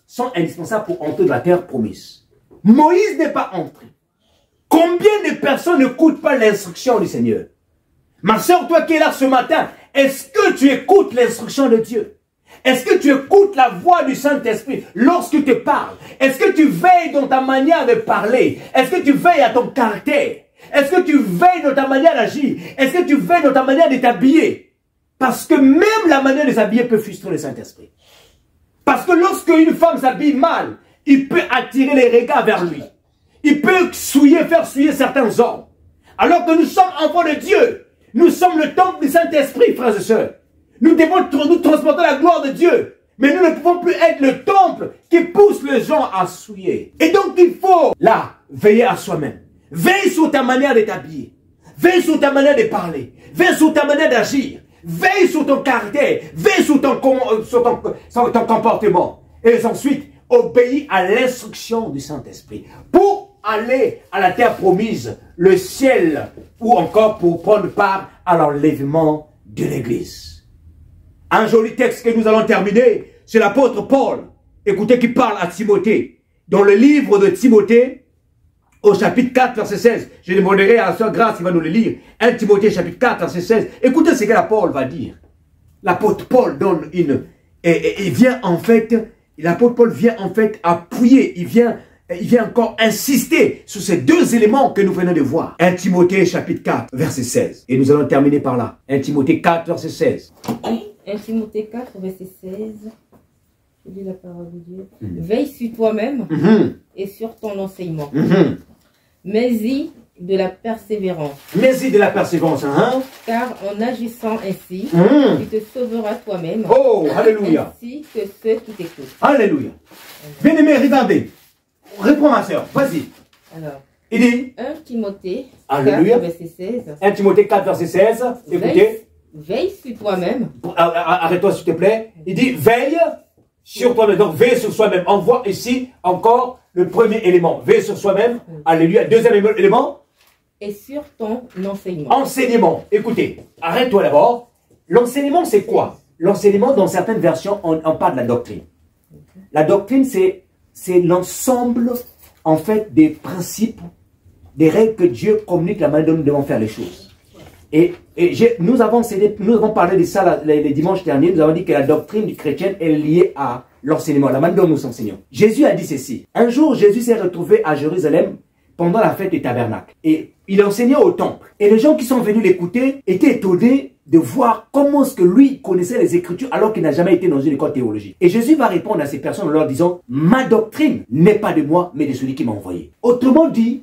sont indispensables pour entrer dans la terre promise. Moïse n'est pas entré. Combien de personnes n'écoutent pas l'instruction du Seigneur? Ma soeur, toi qui es là ce matin, est-ce que tu écoutes l'instruction de Dieu? Est-ce que tu écoutes la voix du Saint-Esprit lorsque tu parles? Est-ce que tu veilles dans ta manière de parler? Est-ce que tu veilles à ton caractère? Est-ce que tu veilles dans ta manière d'agir? Est-ce que tu veilles dans ta manière de t'habiller? Parce que même la manière de s'habiller peut frustrer le Saint-Esprit. Parce que lorsque une femme s'habille mal, il peut attirer les regards vers lui. Il peut faire souiller certains hommes. Alors que nous sommes enfants de Dieu. Nous sommes le temple du Saint-Esprit, frères et sœurs. Nous devons nous transporter la gloire de Dieu. Mais nous ne pouvons plus être le temple qui pousse les gens à souiller. Et donc il faut, là, veiller à soi-même. Veille sur ta manière de t'habiller. Veille sur ta manière de parler. Veille sur ta manière d'agir. Veille sur ton caractère. Veille sur ton comportement. Et ensuite, obéis à l'instruction du Saint-Esprit. Pour aller à la terre promise, le ciel, ou encore pour prendre part à l'enlèvement de l'Église. Un joli texte que nous allons terminer, c'est l'apôtre Paul. Écoutez, qui parle à Timothée. Dans le livre de Timothée, au chapitre 4, verset 16. Je demanderai à la sœur Grâce, il va nous le lire. 1 Timothée, chapitre 4, verset 16. Écoutez ce que l'apôtre va dire. L'apôtre Paul donne une... Et il vient en fait... L'apôtre Paul vient en fait appuyer. Il vient il vient encore insister sur ces deux éléments que nous venons de voir. 1 Timothée chapitre 4, verset 16. Et nous allons terminer par là. 1 Timothée 4, verset 16. 1 Timothée 4, verset 16. Je lis la parole de Dieu. Veille sur toi-même et sur ton enseignement. Mais-y de la persévérance. Mais-y de la persévérance. Car en agissant ainsi, tu te sauveras toi-même. Oh, alléluia. Ainsi que ceux qui t'écoutent. Alléluia. Bien-aimé, regardez. Réponds ma soeur, vas-y. Alors, il dit 1 Timothée 4, alléluia. verset 16. 1 Timothée 4, verset 16. Écoutez. Veille sur toi-même. Arrête-toi s'il te plaît. Il dit veille sur toi-même. Donc veille sur soi-même. On voit ici encore le premier élément. Veille sur soi-même. Alléluia. Deuxième élément. Et sur ton enseignement. Enseignement. Écoutez, arrête-toi d'abord. L'enseignement, c'est quoi? L'enseignement, dans certaines versions, on parle de la doctrine. La doctrine, c'est l'ensemble, en fait, des principes, des règles que Dieu communique la manière dont nous devons faire les choses. Et nous avons parlé de ça les dimanches derniers. Nous avons dit que la doctrine du chrétien est liée à l'enseignement, la manière dont nous enseignons. Jésus a dit ceci. Un jour, Jésus s'est retrouvé à Jérusalem pendant la fête du tabernacle. Et il enseignait au temple. Et les gens qui sont venus l'écouter étaient étonnés de voir comment est-ce que lui connaissait les Écritures alors qu'il n'a jamais été dans une école théologique. Et Jésus va répondre à ces personnes en leur disant « Ma doctrine n'est pas de moi, mais de celui qui m'a envoyé. » Autrement dit,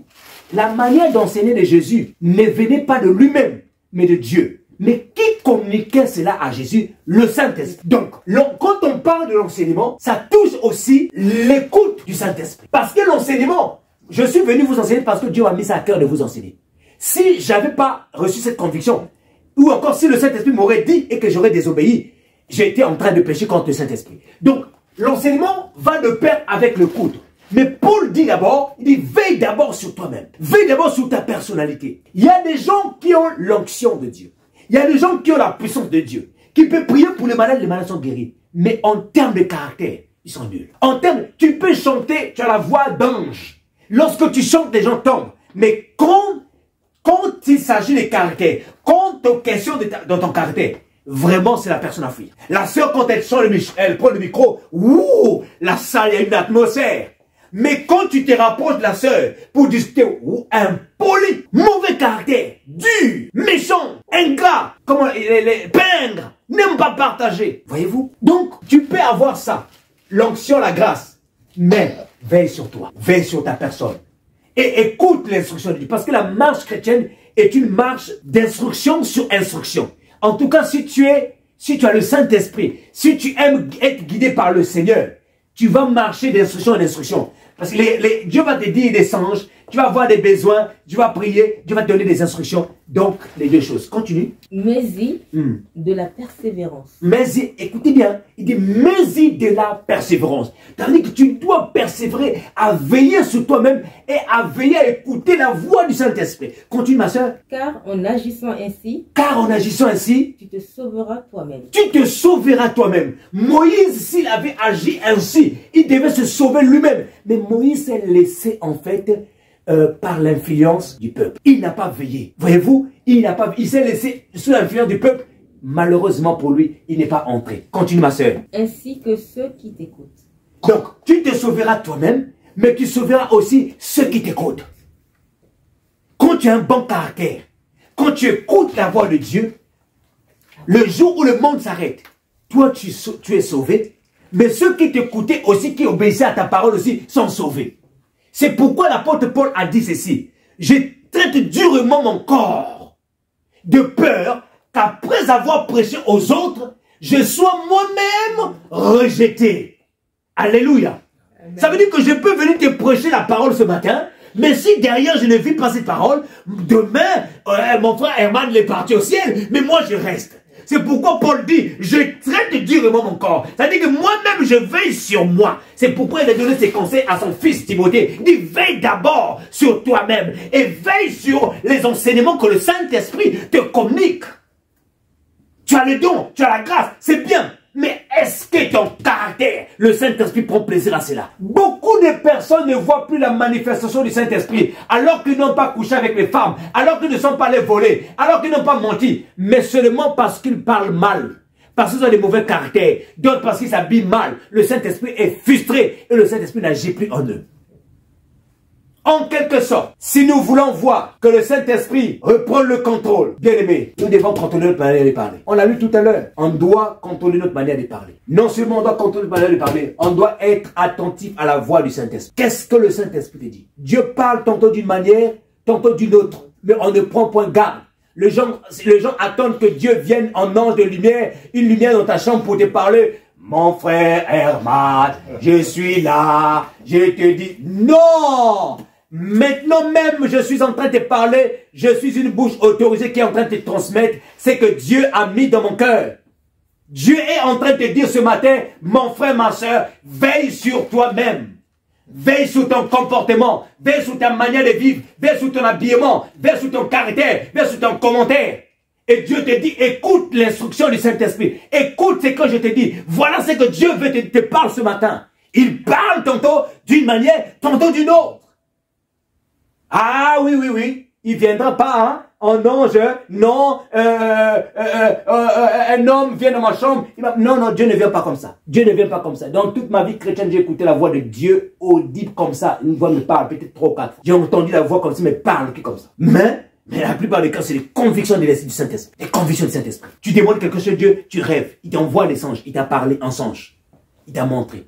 la manière d'enseigner de Jésus ne venait pas de lui-même, mais de Dieu. Mais qui communiquait cela à Jésus? Le Saint-Esprit. Donc, quand on parle de l'enseignement, ça touche aussi l'écoute du Saint-Esprit. Parce que l'enseignement, je suis venu vous enseigner parce que Dieu m'a mis ça à cœur de vous enseigner. Si je n'avais pas reçu cette conviction, ou encore si le Saint-Esprit m'aurait dit et que j'aurais désobéi, j'ai été en train de pécher contre le Saint-Esprit. Donc, l'enseignement va de pair avec le coude. Mais Paul dit d'abord, il dit, veille d'abord sur toi-même. Veille d'abord sur ta personnalité. Il y a des gens qui ont l'onction de Dieu. Il y a des gens qui ont la puissance de Dieu. Qui peuvent prier pour les malades sont guéris. Mais en termes de caractère, ils sont nuls. En termes, tu peux chanter, tu as la voix d'ange. Lorsque tu chantes, les gens tombent. Mais quand il s'agit des caractères, quand on questionne dans ton caractère, vraiment c'est la personne à fuir. La sœur, quand elle chante, elle prend le micro, ouh, la salle, il y a une atmosphère. Mais quand tu te rapproches de la sœur pour discuter, impoli, mauvais caractère, dur, méchant, ingrat, comment les peindre, n'aime pas partager. Voyez-vous? Donc, tu peux avoir ça, l'onction, la grâce, mais veille sur toi, veille sur ta personne. Et écoute l'instruction de Dieu. Parce que la marche chrétienne est une marche d'instruction sur instruction. En tout cas, si tu as le Saint-Esprit, si tu aimes être guidé par le Seigneur, tu vas marcher d'instruction en instruction. Parce que Dieu va te dire des songes, tu vas avoir des besoins, tu vas prier, Dieu va te donner des instructions. Donc, les deux choses. Continue. Mais-y de la persévérance. Mais-y, écoutez bien, il dit mais-y de la persévérance. C'est-à-dire que tu dois persévérer à veiller sur toi-même et à veiller à écouter la voix du Saint-Esprit. Continue, ma soeur. Car en agissant ainsi, tu te sauveras toi-même. Tu te sauveras toi-même. Moïse, s'il avait agi ainsi, il devait se sauver lui-même. Mais Moïse s'est laissé en fait par l'influence du peuple. Il n'a pas veillé. Voyez-vous, il s'est laissé sous l'influence du peuple. Malheureusement pour lui, il n'est pas entré. Continue, ma soeur. Ainsi que ceux qui t'écoutent. Donc, tu te sauveras toi-même, mais tu sauveras aussi ceux qui t'écoutent. Quand tu as un bon caractère, quand tu écoutes la voix de Dieu, le jour où le monde s'arrête, toi tu es sauvé, mais ceux qui t'écoutaient aussi, qui obéissaient à ta parole aussi, sont sauvés. C'est pourquoi l'apôtre Paul a dit ceci. Je traite durement mon corps, de peur qu'après avoir prêché aux autres, je sois moi-même rejeté. Alléluia. Amen. Ça veut dire que je peux venir te prêcher la parole ce matin, mais si derrière je ne vis pas cette parole, demain, mon frère Herman est parti au ciel, mais moi je reste. C'est pourquoi Paul dit, je traite durement mon corps. C'est-à-dire que moi-même, je veille sur moi. C'est pourquoi il a donné ses conseils à son fils Timothée. Il dit, veille d'abord sur toi-même et veille sur les enseignements que le Saint-Esprit te communique. Tu as le don, tu as la grâce, c'est bien. Mais est-ce que ton caractère, le Saint-Esprit prend plaisir à cela? Beaucoup de personnes ne voient plus la manifestation du Saint-Esprit, alors qu'ils n'ont pas couché avec les femmes, alors qu'ils ne sont pas allés voler, alors qu'ils n'ont pas menti, mais seulement parce qu'ils parlent mal, parce qu'ils ont des mauvais caractères, d'autres parce qu'ils s'habillent mal. Le Saint-Esprit est frustré et le Saint-Esprit n'agit plus en eux. En quelque sorte, si nous voulons voir que le Saint-Esprit reprend le contrôle, bien aimé, nous devons contrôler notre manière de parler. On l'a lu tout à l'heure. On doit contrôler notre manière de parler. Non seulement on doit contrôler notre manière de parler, on doit être attentif à la voix du Saint-Esprit. Qu'est-ce que le Saint-Esprit te dit? Dieu parle tantôt d'une manière, tantôt d'une autre. Mais on ne prend point garde. Les gens attendent que Dieu vienne en ange de lumière, une lumière dans ta chambre pour te parler. Mon frère Herman, je suis là, je te dis, non! Maintenant même, je suis en train de te parler, je suis une bouche autorisée qui est en train de te transmettre ce que Dieu a mis dans mon cœur. Dieu est en train de te dire ce matin, mon frère, ma soeur, veille sur toi-même. Veille sur ton comportement, veille sur ta manière de vivre, veille sur ton habillement, veille sur ton caractère, veille sur ton commentaire. Et Dieu te dit, écoute l'instruction du Saint-Esprit. Écoute ce que je te dis. Voilà ce que Dieu veut te parler ce matin. Il parle tantôt d'une manière, tantôt d'une autre. Ah oui, oui, oui. Il ne viendra pas, hein, en ange. Non, un homme vient dans ma chambre. Non, non, Dieu ne vient pas comme ça. Dieu ne vient pas comme ça. Dans toute ma vie chrétienne, j'ai écouté la voix de Dieu audible comme ça. Une voix me parle peut-être 3 ou 4 fois. J'ai entendu la voix comme ça, mais parle comme ça. Mais la plupart des cas, c'est les convictions du Saint-Esprit. Les convictions du Saint-Esprit. Tu demandes quelque chose de Dieu, tu rêves. Il t'envoie des songes. Il t'a parlé en songe. Il t'a montré.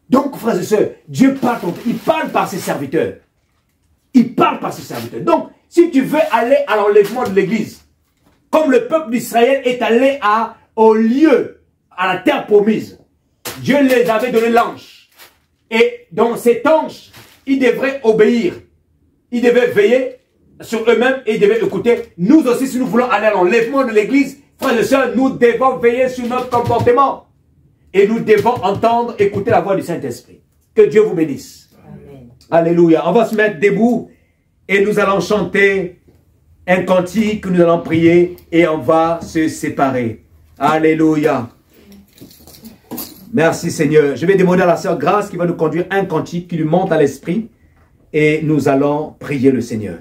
Donc, frères et sœurs, Dieu parle, il parle par ses serviteurs. Il parle par ses serviteurs. Donc, si tu veux aller à l'enlèvement de l'église, comme le peuple d'Israël est allé au lieu, à la terre promise, Dieu les avait donné l'ange. Et dans cet ange, ils devraient obéir. Ils devaient veiller sur eux-mêmes et ils devaient écouter. Nous aussi, si nous voulons aller à l'enlèvement de l'église, frères et sœurs, nous devons veiller sur notre comportement. Et nous devons entendre, écouter la voix du Saint-Esprit. Que Dieu vous bénisse. Amen. Alléluia. On va se mettre debout et nous allons chanter un cantique, nous allons prier et on va se séparer. Alléluia. Merci Seigneur. Je vais demander à la sœur Grâce qui va nous conduire un cantique qui lui monte à l'esprit et nous allons prier le Seigneur.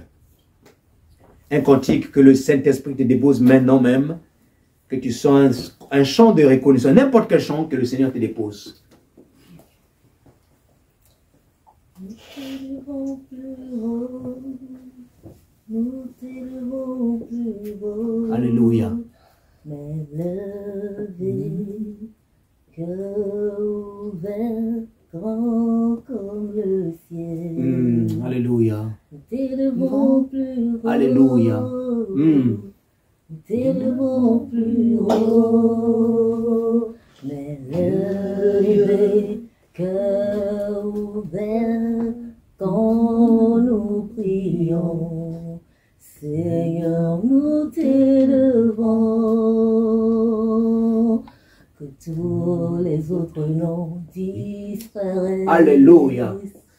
Un cantique que le Saint-Esprit te dépose maintenant même, que tu sois un chant de reconnaissance, n'importe quel chant que le Seigneur te dépose. Nous t'élevons plus haut, nous t'élevons plus haut. Alléluia. Mais levé, cœur ouvert, grand comme le ciel. Alléluia. Nous t'élevons plus haut. Alléluia. Nous t'élevons plus haut. Mais levé, cœur ouvert, quand nous prions, Seigneur, nous t'élevons, que tous les autres noms disparaissent. Alléluia.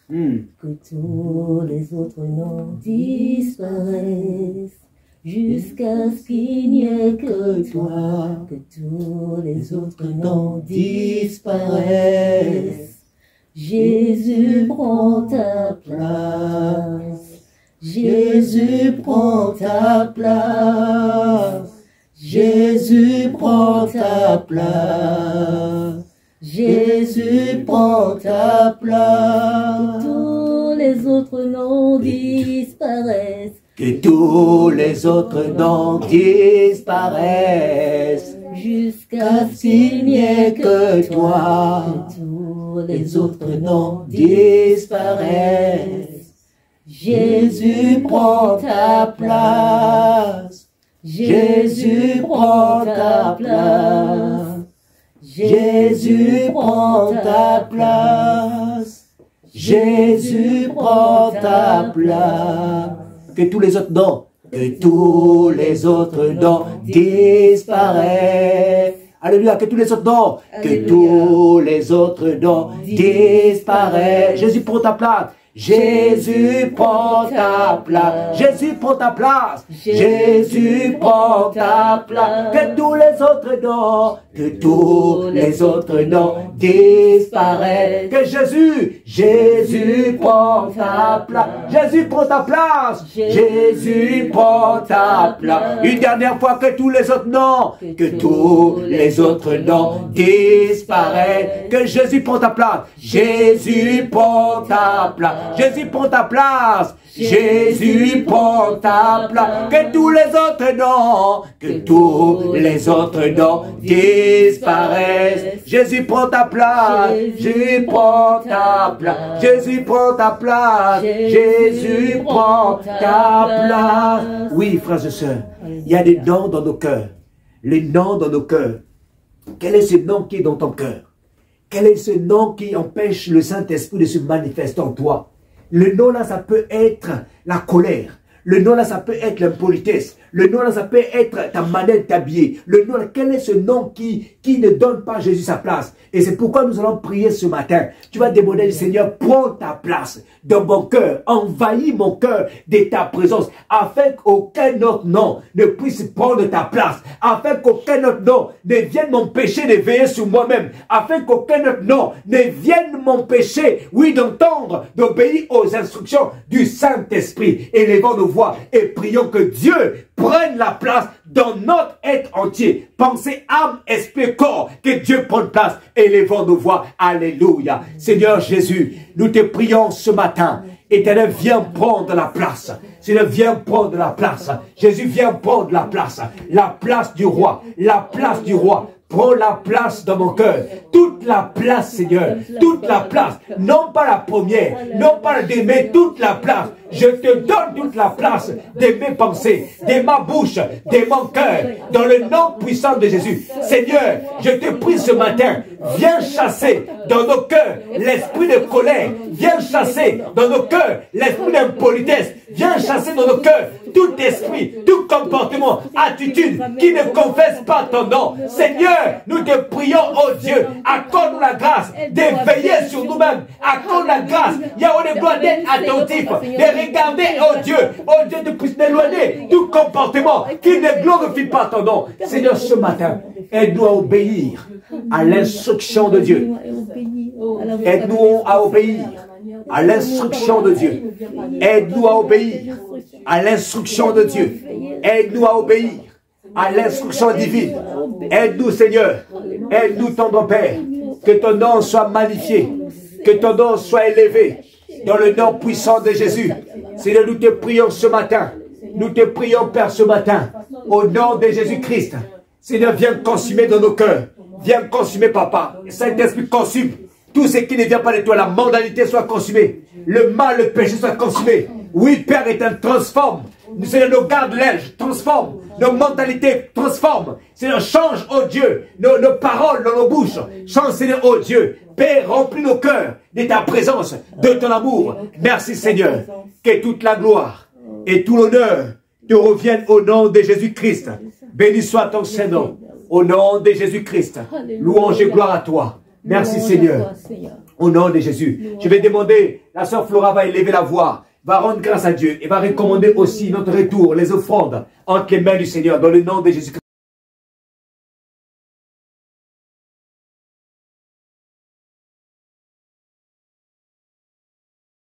Que tous les autres noms disparaissent, jusqu'à ce qu'il n'y ait que toi, que tous les autres noms disparaissent. Jésus prend ta place, Jésus prend ta place, Jésus prend ta place, Jésus prend ta place. Tous les autres noms disparaissent, que tous les autres noms disparaissent, jusqu'à ce qu'il n'y ait que toi, que tous les autres noms disparaissent. Jésus prend ta place, Jésus prend ta place, Jésus prend ta place, Jésus prend ta place. Que tous les autres noms, que tous les autres noms disparaissent. Alléluia, que tous les autres noms, que tous les autres noms disparaissent. Jésus prend ta place. Jésus prend ta place, Jésus prend ta place, Jésus prend ta place, que tous les autres noms, que tous les autres noms disparaissent, que Jésus prend ta place, Jésus prend ta place, Jésus prend ta place, une dernière fois que tous les autres noms, que tous les autres noms disparaissent, que Jésus prend ta place, Jésus prend ta place. Jésus prend ta place. Jésus prend ta place. Que tous les autres noms, que tous les autres noms disparaissent. Jésus prend ta place. Jésus prend ta place. Jésus prend ta place. Jésus prend ta place. Oui, frères et sœurs, il y a des noms dans nos cœurs. Les noms dans nos cœurs. Quel est ce nom qui est dans ton cœur? Quel est ce nom qui empêche le Saint-Esprit de se manifester en toi? Le nom là, ça peut être la colère. Le nom là, ça peut être l'impolitesse. Le nom là, ça peut être ta manière de t'habiller. Le nom là, quel est ce nom qui ne donne pas à Jésus sa place? Et c'est pourquoi nous allons prier ce matin. Tu vas demander au Seigneur, prends ta place dans mon cœur. Envahis mon cœur de ta présence. Afin qu'aucun autre nom ne puisse prendre ta place. Afin qu'aucun autre nom ne vienne m'empêcher de veiller sur moi-même. Afin qu'aucun autre nom ne vienne m'empêcher, oui, d'entendre, d'obéir aux instructions du Saint-Esprit. Élevons nos voix et prions que Dieu prenne la place dans notre être entier. Pensée, âme, esprit, corps. Que Dieu prenne place. Élevons nos voix. Alléluia. Seigneur Jésus, nous te prions ce matin. Éternel, viens prendre la place. Seigneur, viens prendre la place. Jésus, viens prendre la place. La place du roi. La place du roi. Prends la place dans mon cœur. Toute la place, Seigneur. Toute la place. Non pas la première. Non pas la dernière, mais toute la place. Je te donne toute la place de mes pensées, de ma bouche, de mon cœur, dans le nom puissant de Jésus. Seigneur, je te prie ce matin, viens chasser dans nos cœurs l'esprit de colère. Viens chasser dans nos cœurs l'esprit d'impolitesse. Viens chasser dans nos cœurs tout esprit, tout comportement, attitude qui ne confesse pas ton nom. Seigneur, nous te prions, oh Dieu, accorde-nous la grâce de veiller sur nous-mêmes. Accorde la grâce, Yahweh de gloire, d'être attentif, de regarder, oh Dieu, de puisse d'éloigner tout comportement qui ne glorifie pas ton nom. Seigneur, ce matin, aide-nous à obéir à l'instruction de Dieu. Aide-nous à obéir à l'instruction de Dieu. Aide-nous à obéir à l'instruction de Dieu. Aide-nous à obéir à l'instruction divine. Aide-nous, Seigneur. Aide-nous, tendre Père. Que ton nom soit magnifié. Que ton nom soit élevé. Dans le nom puissant de Jésus. Seigneur, nous te prions ce matin. Nous te prions, Père, ce matin. Au nom de Jésus-Christ. Seigneur, viens consumer dans nos cœurs. Viens consumer, Papa. Saint-Esprit, consume tout ce qui ne vient pas de toi. La mondalité soit consumée. Le mal, le péché soit consumé. Oui, Père éternel, transforme. Seigneur, nos garde-lèges, transforme. Nos mentalités, transforme. Seigneur, change, oh Dieu, nos paroles dans nos bouches. Change, Seigneur, oh Dieu. Père, remplis nos cœurs de ta présence, de ton amour. Merci, Seigneur. Que toute la gloire et tout l'honneur te reviennent au nom de Jésus-Christ. Béni soit ton Saint-Nom. Au nom de Jésus-Christ. Louange et gloire à toi. Merci, Seigneur. Au nom de Jésus. Je vais demander, la sœur Flora va élever la voix, va rendre grâce à Dieu et va recommander aussi notre retour, les offrandes entre les mains du Seigneur, dans le nom de Jésus-Christ.